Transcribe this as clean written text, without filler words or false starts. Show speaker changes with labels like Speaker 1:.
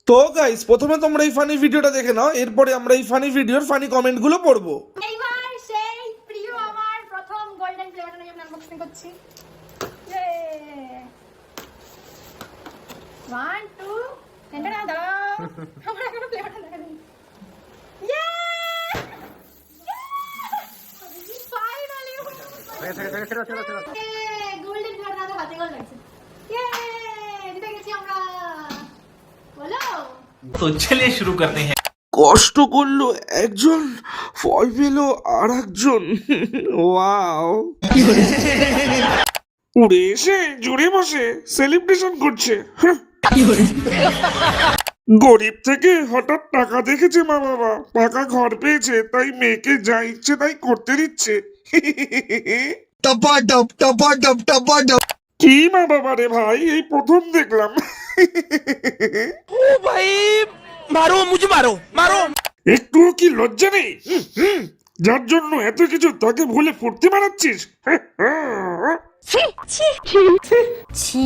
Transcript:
Speaker 1: তো গাইস, প্রথমে তোমরা এই ফানি ভিডিওটা দেখে নাও, এরপরে আমরা এই ফানি ভিডিওর ফানি কমেন্টগুলো পড়বো।
Speaker 2: এইবার সেই প্রিয় আমার প্রথম গোল্ডেন প্লেয়ারটা আমি আনবক্সিং করছি। ইয়ে 1 2 টেন্ডারা দাও। আমরা এখনো প্লেয়ারটা দেখাইনি। ইয়ে ফাইনালি গোল্ডেন প্লেয়ার দাদা হাতে গোল লাগছে। ইয়ে জিতে গেছি আমরা। বলো
Speaker 3: तो चलिए शुरू करते हैं।
Speaker 1: কষ্ট করলো একজন, ফল পেলো আর একজন। ওয়াও, উড়ে এসে জুড়ে বসে সেলিব্রেশন করছে। গরিব থেকে হঠাৎ টাকা দেখেছে মা বাবা, পাকা ঘর পেয়েছে, তাই মেয়েকে যা ইচ্ছে তাই করতে দিচ্ছে। কি মা বাবা রে ভাই, এই প্রথম দেখলাম।
Speaker 4: ओ भाई मारो मुझे मारो मारो
Speaker 1: একটুও কি লজ্জা নেই? যার জন্য এত কিছু তাকে ভুলে ফুর্তি মারাচ্ছিস।
Speaker 2: ছি